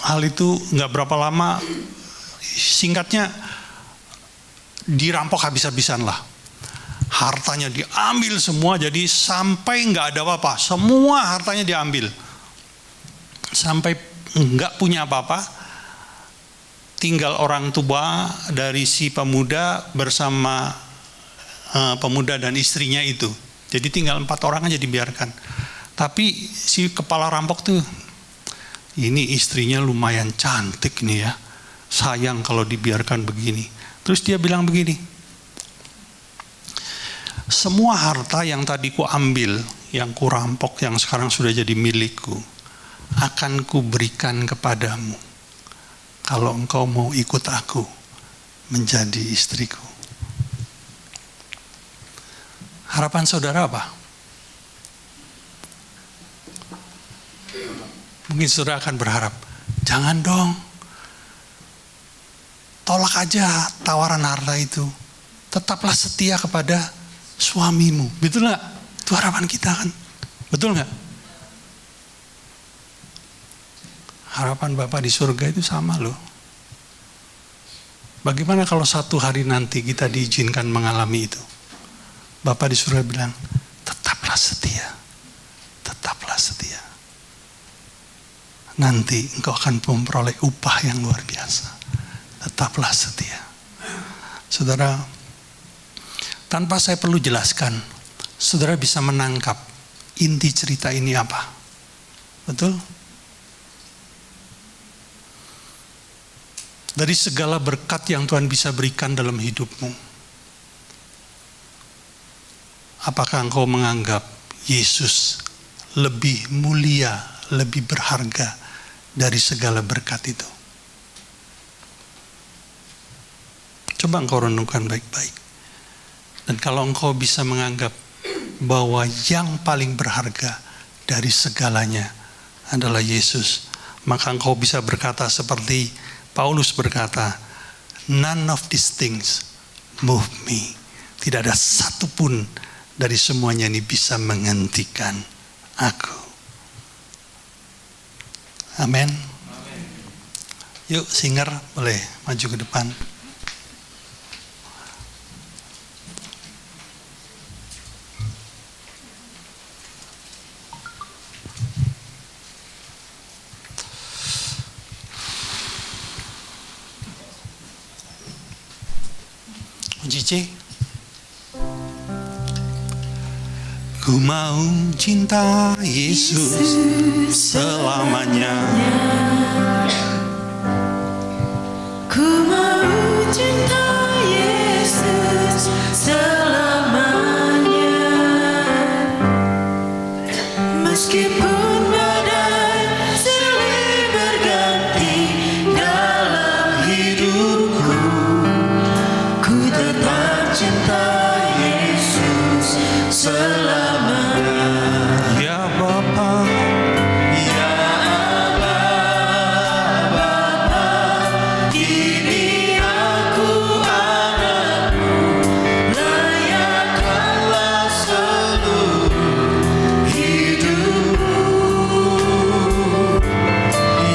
hal itu nggak berapa lama, singkatnya dirampok habis-habisan lah. Hartanya diambil semua, jadi sampai nggak ada apa-apa, semua hartanya diambil, sampai nggak punya apa-apa. Tinggal orang tua dari si pemuda bersama pemuda dan istrinya itu. Jadi tinggal 4 orang aja dibiarkan. Tapi si kepala rampok tuh, ini istrinya lumayan cantik nih ya, sayang kalau dibiarkan begini. Terus dia bilang begini, semua harta yang tadi ku ambil, yang ku rampok, yang sekarang sudah jadi milikku, akan ku berikan kepadamu kalau engkau mau ikut aku menjadi istriku. Harapan saudara apa? Mungkin saudara akan berharap, jangan dong, tolak aja tawaran harta itu. Tetaplah setia kepada suamimu. Betul nggak? Itu harapan kita kan? Betul nggak? Harapan Bapa di surga itu sama loh. Bagaimana kalau satu hari nanti kita diizinkan mengalami itu? Bapa di surga bilang, tetaplah setia. Tetaplah setia. Nanti engkau akan memperoleh upah yang luar biasa. Tetaplah setia. Saudara, tanpa saya perlu jelaskan, saudara bisa menangkap inti cerita ini apa. Betul? Dari segala berkat yang Tuhan bisa berikan dalam hidupmu, apakah engkau menganggap Yesus lebih mulia, lebih berharga dari segala berkat itu? Coba engkau renungkan baik-baik. Dan kalau engkau bisa menganggap bahwa yang paling berharga dari segalanya adalah Yesus, maka engkau bisa berkata seperti Paulus berkata, none of these things move me. Tidak ada satupun dari semuanya ini bisa menghentikan aku. Amin. Yuk singer boleh maju ke depan. Cici, ku mau cinta Yesus selamanya. Ku mau cinta Yesus selamanya. Meskipun badai silih berganti, cinta Yesus selamanya. Ya Bapa, Ya Allah, Bapa, ini aku anakmu, layakkanlah seluruh hidupku.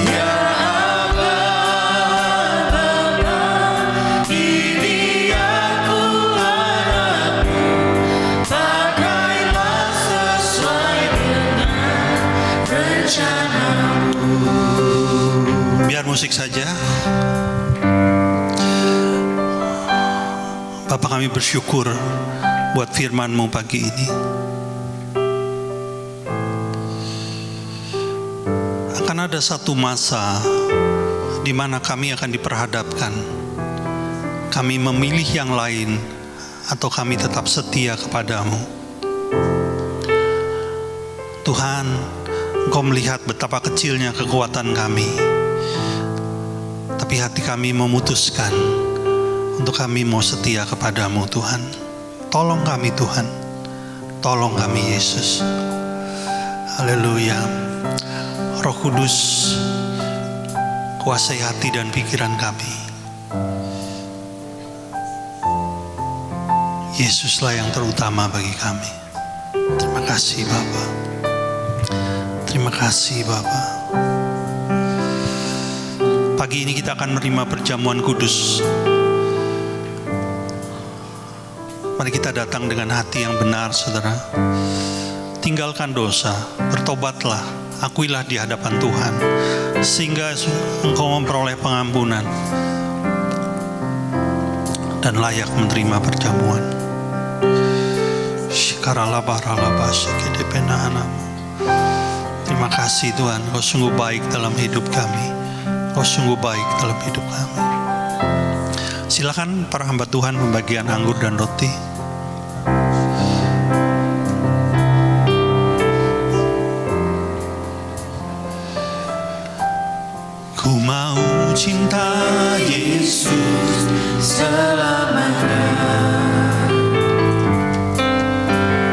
Ya Allah, Bapa, ini aku anakmu, pakailah sesuai dengan rencanamu. biar musik saja. Bapa, kami bersyukur buat firman-Mu pagi ini. Akan ada satu masa di mana kami akan diperhadapkan. Kami memilih yang lain atau kami tetap setia kepadamu. Tuhan, Engkau melihat betapa kecilnya kekuatan kami. Tapi hati kami memutuskan untuk kami mau setia kepadamu, Tuhan. Tolong kami, Tuhan. Tolong kami, Yesus. Haleluya. Roh Kudus, kuasai hati dan pikiran kami. Yesuslah yang terutama bagi kami. Terima kasih, Bapa. Terima kasih, Bapa. Pagi ini kita akan menerima perjamuan kudus. Mari kita datang dengan hati yang benar, saudara. Tinggalkan dosa, bertobatlah, akuilah di hadapan Tuhan, sehingga engkau memperoleh pengampunan dan layak menerima perjamuan. Terima kasih Tuhan, Kau sungguh baik dalam hidup kami. Kau sungguh baik dalam hidup kami. Silakan para hamba Tuhan pembagian anggur dan roti. Ku mau cinta Yesus selamanya.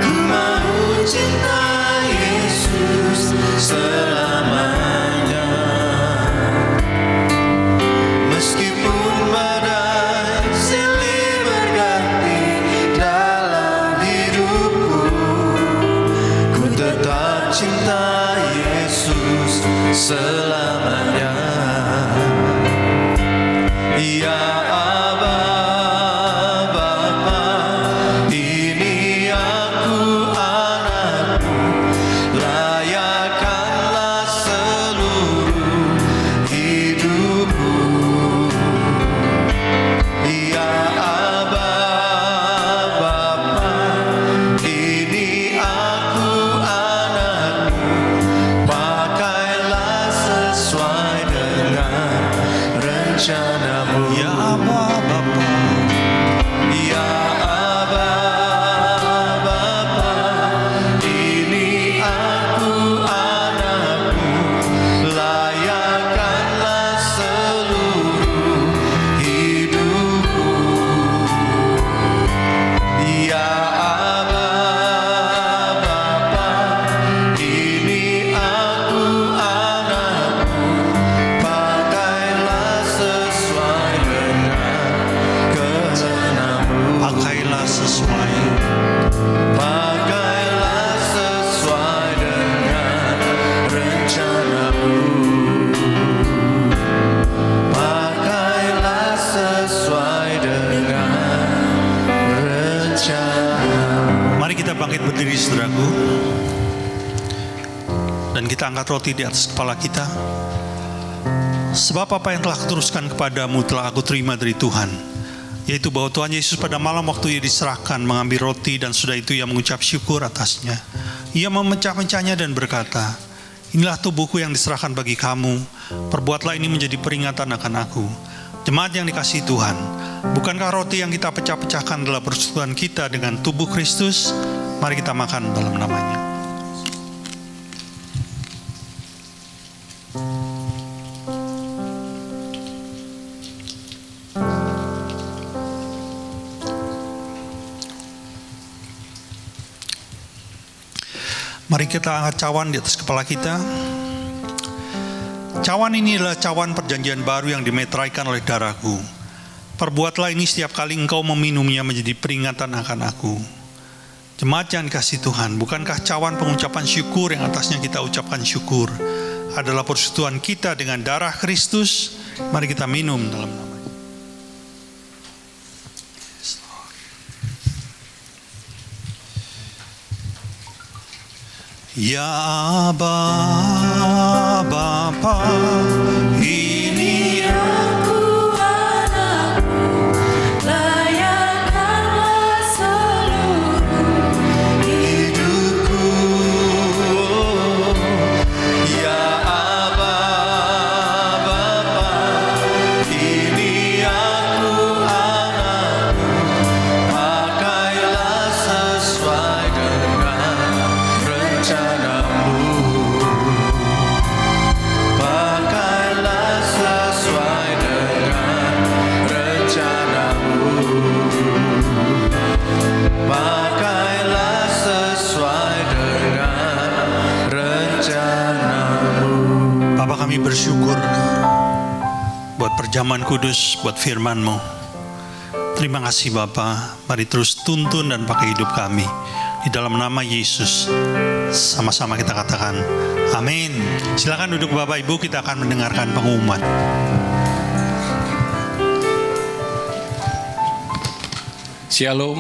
Ku mau cinta Yesus selamanya. Meskipun badai silih berganti dalam hidupku, ku tetap cinta Yesus selamanya. Ya Aba, Bapa, ini aku anakmu, layakkanlah seluruh hidupku. Ya Aba, Bapa, ini aku anakmu, pakailah sesuai dengan rencanamu. Ya Aba, Bapa. Ya Aba, Bapa, ini aku anakmu, layakkanlah seluruh hidupku. Ya Aba, Bapa, ini aku anakmu, pakailah sesuai dengan kehendak-Mu. Pakailah sesuai. Pakailah sesuai dengan rencana-Mu. Pakailah sesuai dengan rencana. Mari kita bangkit berdiri, saudaraku, dan kita angkat roti di atas kepala kita. Sebab apa yang telah kuteruskan kepadamu telah aku terima dari Tuhan, yaitu bahwa Tuhan Yesus pada malam waktu Ia diserahkan mengambil roti, dan sudah itu Ia mengucap syukur atasnya. Ia memecah-mecahnya dan berkata, inilah tubuhku yang diserahkan bagi kamu, perbuatlah ini menjadi peringatan akan aku. Jemaat yang dikasihi Tuhan, bukankah roti yang kita pecah-pecahkan adalah persekutuan kita dengan tubuh Kristus? Mari kita makan dalam namanya. Mari kita angkat cawan di atas kepala kita. Cawan ini adalah cawan perjanjian baru yang dimeteraikan oleh darahku. Perbuatlah ini setiap kali engkau meminumnya menjadi peringatan akan aku. Jemaat yang dikasihi Tuhan, bukankah cawan pengucapan syukur yang atasnya kita ucapkan syukur adalah persekutuan kita dengan darah Kristus? Mari kita minum dalam nama. Ya Aba, Bapa, ini Aku anakmu, layakkanlah seluruh hidupku. Ya Aba, Bapa, ini aku anakmu, pakailah sesuai dengan rencanamu. Pakailah sesuai dengan rencanamu. Pakailah sesuai dengan rencanamu. Bapa, kami bersyukur buat perjamuan kudus, buat firman-Mu. Terima kasih Bapa. Mari terus tuntun dan pakai hidup kami. Di dalam nama Yesus, sama-sama kita katakan amin. Silakan duduk Bapak Ibu, kita akan mendengarkan pengumuman. Shalom.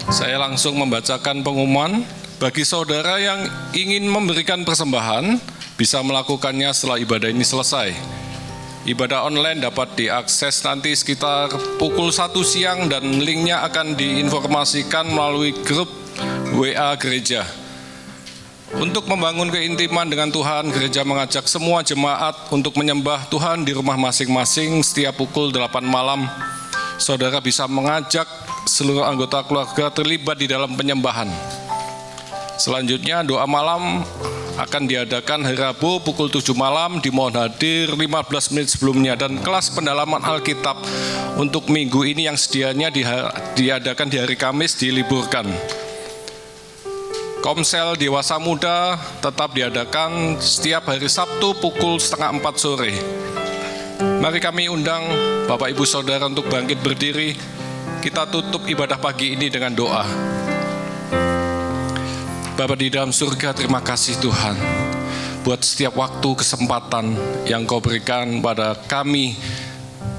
Saya langsung membacakan pengumuman. Bagi saudara yang ingin memberikan persembahan, bisa melakukannya setelah ibadah ini selesai. Ibadah online dapat diakses nanti sekitar pukul 1 siang dan linknya akan diinformasikan melalui grup WA gereja. Untuk membangun keintiman dengan Tuhan, gereja mengajak semua jemaat untuk menyembah Tuhan di rumah masing-masing setiap pukul 8 malam. Saudara bisa mengajak seluruh anggota keluarga terlibat di dalam penyembahan. Selanjutnya doa malam akan diadakan hari Rabu pukul 7 malam, dimohon hadir 15 menit sebelumnya, dan kelas pendalaman Alkitab untuk minggu ini yang sedianya diadakan di hari Kamis diliburkan. Komsel Dewasa Muda tetap diadakan setiap hari Sabtu pukul 3:30 sore. Mari kami undang Bapak Ibu Saudara untuk bangkit berdiri. Kita tutup ibadah pagi ini dengan doa. Bapa di dalam surga, terima kasih Tuhan buat setiap waktu, kesempatan yang Kau berikan pada kami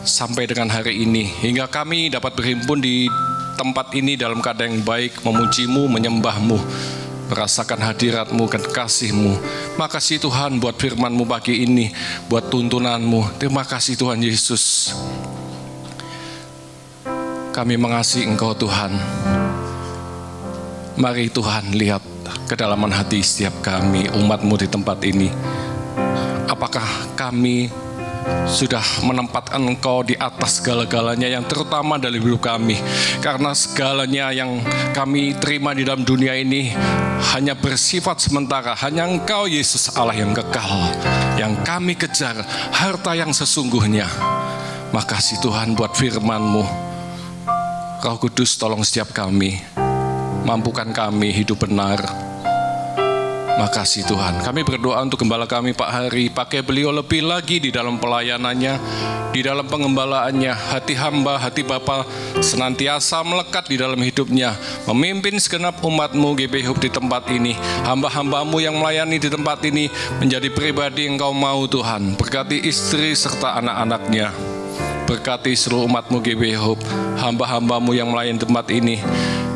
sampai dengan hari ini, hingga kami dapat berhimpun di tempat ini dalam keadaan yang baik, memuji-Mu, menyembah-Mu, merasakan hadirat-Mu dan kasih-Mu. Makasih Tuhan buat firman-Mu pagi ini, buat tuntunan-Mu. Terima kasih Tuhan Yesus. Kami mengasihi Engkau Tuhan. Mari Tuhan lihat kedalaman hati setiap kami, umat-Mu di tempat ini. Apakah kami sudah menempatkan Engkau di atas segala-galanya, yang terutama dalam hidup kami? Karena segalanya yang kami terima di dalam dunia ini hanya bersifat sementara. Hanya Engkau Yesus Allah yang kekal, yang kami kejar, harta yang sesungguhnya. Makasih Tuhan buat firman-Mu. Roh Kudus tolong setiap kami, mampukan kami hidup benar. Makasih Tuhan. Kami berdoa untuk gembala kami Pak Hari, pakai beliau lebih lagi di dalam pelayanannya, di dalam pengembalaannya. Hati hamba, hati Bapa senantiasa melekat di dalam hidupnya, memimpin segenap umat-Mu GB Hope di tempat ini. Hamba-hamba-Mu yang melayani di tempat ini menjadi pribadi yang Kau mau Tuhan. Berkati istri serta anak-anaknya. Berkati seluruh umat-Mu GB Hope, hamba-hamba-Mu yang melayani tempat ini.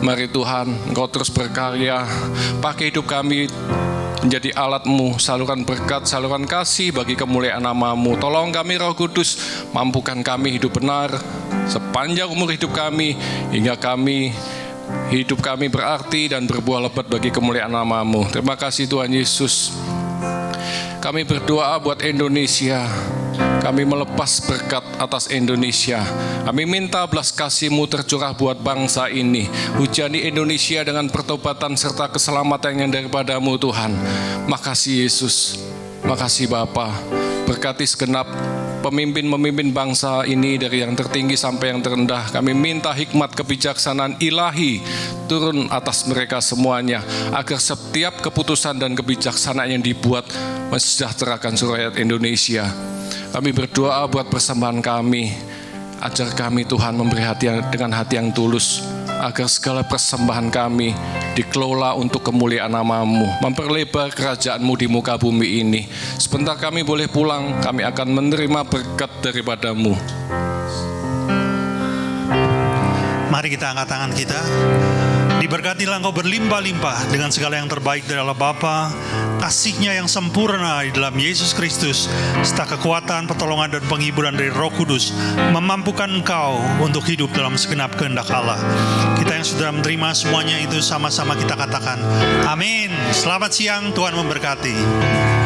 Mari Tuhan, Engkau terus berkarya, pakai hidup kami menjadi alat-Mu, saluran berkat, saluran kasih bagi kemuliaan nama-Mu. Tolong kami Roh Kudus, mampukan kami hidup benar sepanjang umur hidup kami, hingga hidup kami berarti dan berbuah lebat bagi kemuliaan nama-Mu. Terima kasih Tuhan Yesus. Kami berdoa buat Indonesia. Kami melepas berkat atas Indonesia. Kami minta belas kasih-Mu tercurah buat bangsa ini. Hujani Indonesia dengan pertobatan serta keselamatan yang daripada-Mu Tuhan. Makasih Yesus. Makasih Bapa. Berkati segenap pemimpin-pemimpin bangsa ini dari yang tertinggi sampai yang terendah. Kami minta hikmat kebijaksanaan ilahi turun atas mereka semuanya, agar setiap keputusan dan kebijaksanaan yang dibuat mensejahterakan seluruh rakyat Indonesia. Kami berdoa buat persembahan kami, ajar kami Tuhan memberi hati dengan hati yang tulus, agar segala persembahan kami dikelola untuk kemuliaan nama-Mu, memperlebar kerajaan-Mu di muka bumi ini. Sebentar kami boleh pulang, kami akan menerima berkat daripada-Mu. Mari kita angkat tangan kita. Diberkatilah engkau berlimpah-limpah dengan segala yang terbaik dari Allah Bapa, kasih-Nya yang sempurna di dalam Yesus Kristus, serta kekuatan, pertolongan dan penghiburan dari Roh Kudus memampukan engkau untuk hidup dalam segenap kehendak Allah. Kita yang sudah menerima semuanya itu sama-sama kita katakan amin. Selamat siang, Tuhan memberkati.